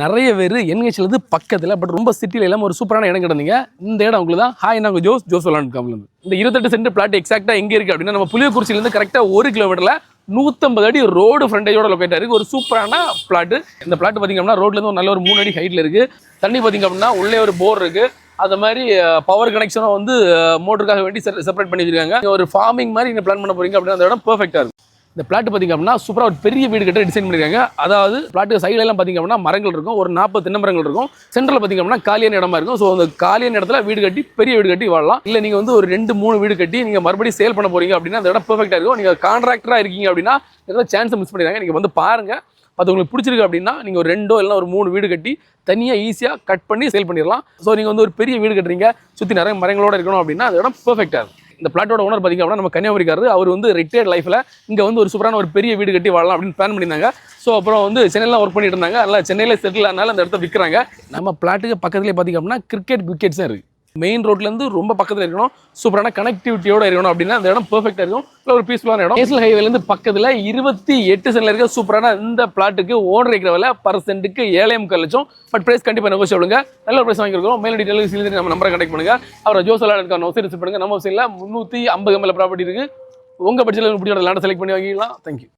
நிறைய பேர் என்ஹெச்லேருந்து பக்கத்தில் பட் ரொம்ப சிட்டியில் இல்லாமல் ஒரு சூப்பரான இடம் கிடந்தீங்க. இந்த இடம் உங்களுக்கு தான். ஹாய், நாங்கள் ஜோஸ் விளாண்டுக்காமலேருந்து. இந்த 28 சென்ட் பிளாட் எக்ஸாக்டாக எங்கே இருக்குது அப்படின்னா, நம்ம புளியக்குறிச்சியிலேருந்து கரெக்டாக 1 கிலோமீட்டரில் 150 அடி ரோடு ஃப்ரண்டேஜோட லொக்கேட் இருக்குது. ஒரு சூப்பரான பிளாட்டு. இந்த பிளாட் பார்த்திங்க அப்படின்னா ரோட்லேருந்து ஒரு நல்ல ஒரு 3 அடி ஹைட்டில் இருக்குது. தண்ணி பார்த்திங்க அப்படின்னா உள்ளே ஒரு போர் இருக்குது. அது மாதிரி பவர் கனெக்ஷனும் வந்து மோட்டருக்காக வேண்டி செப்பரேட் பண்ணி வச்சிருக்காங்க. ஒரு ஃபார்மிங் மாதிரி நீங்கள் பிளான் பண்ண போகிறீங்க அப்படின்னா அந்த இடம் பெர்ஃபெக்டாக இருக்கும். இந்த பிளாட் பார்த்திங்க அப்படின்னா சூப்பராக ஒரு பெரிய வீடு கட்ட டிசைன் பண்ணியிருக்காங்க. அதாவது பிளாட்டு சைட்லலாம் பார்த்திங்க அப்படின்னா மரங்கள் இருக்கும். ஒரு 40 தென்னை மரங்கள் இருக்கும். சென்டரில் பார்த்திங்க அப்படின்னா காலியான இடமா இருக்கும். ஸோ அந்த காலியான இடத்துல வீடு கட்டி பெரிய வீடு கட்டி வாழலாம். இல்லை நீங்கள் வந்து ஒரு 2-3 வீடு கட்டி நீங்கள் மறுபடியும் சேல் பண்ண போகிறீங்க அப்படின்னா அந்த இடம் பெர்ஃபெக்டாக இருக்கும். நீங்கள் கான்ட்ராக்டராக இருக்கீங்க அப்படின்னா ஏதாவது சான்ஸை மிஸ் பண்ணிடுறாங்க. நீங்கள் வந்து பாருங்கள். அது உங்களுக்கு பிடிச்சிருக்கு அப்படின்னா நீங்கள் ஒரு 2 இல்லைனா ஒரு 3 வீடு கட்டி தனியாக ஈஸியாக கட் பண்ணி சேல் பண்ணிடலாம். ஸோ நீங்கள் வந்து ஒரு பெரிய வீடு கட்டுறீங்க, சுற்றி நிறைய மரங்களோட இருக்கணும் அப்படின்னா அந்த இடம் பெர்ஃபெக்டாக இருக்கும். இந்த பிளாட்டோட ஓனர் பார்த்திங்க அப்படின்னா நம்ம கன்னியாகுமரிக்காரர். அவர் வந்து ரிட்டையர்ட் லைஃப்பில் இங்கே வந்து ஒரு சூப்பரான ஒரு பெரிய வீடு கட்டி வாழலாம் அப்படின்னு பிளான் பண்ணியிருந்தாங்க. ஸோ அப்புறம் வந்து சென்னையில் ஒர்க் பண்ணிட்டு இருந்தாங்க. அதனால் சென்னையில் செட்டில் ஆனாலும் அந்த இடத்த விற்கிறாங்க. நம்ம பிளாட்டுக்கு பக்கத்துலேயே பார்த்திங்க அப்படின்னா கிரிக்கெட் விக்கெட்ஸும் இருக்குது. மெயின் ரோட்லேருந்து ரொம்ப பக்கத்தில் இருக்கணும், சூப்பரான கனெக்டிவிட்டியோட இருக்கணும் அப்படின்னா அந்த இடம் பெர்ஃபெக்டாக இருக்கும். இல்லை ஒரு பீஸ்ஃபுல்லான இடம். நேஷனல் ஹைவேலேருந்து பக்கத்தில் 28 சென்டில் இருக்க சூப்பரான இந்த பிளாட்டுக்கு ஓனர் இருக்கிற விலை பர் சென்ட்டுக்கு 7.25 லட்சம். பட் பிரைஸ் கண்டிப்பாக நெகோஷியபிளுங்க. நல்ல பிரைஸ் வாங்கியிருக்கோம். மேல் டீட்டெயில் நம்ம நம்பரை கனெக்ட் பண்ணுங்கள். அவரை ஜோஸ் விளாண்டுக்கான நோசி ரிசீவ் பண்ணுங்கள். நம்ம சைடில் 350 ML ப்ராப்பர்ட்டி இருக்குது. உங்கள் பட்ஜெட்டில் பிடிச்ச லேண்டை செலக்ட் பண்ணி வாங்கிக்கலாம். தேங்க்யூ.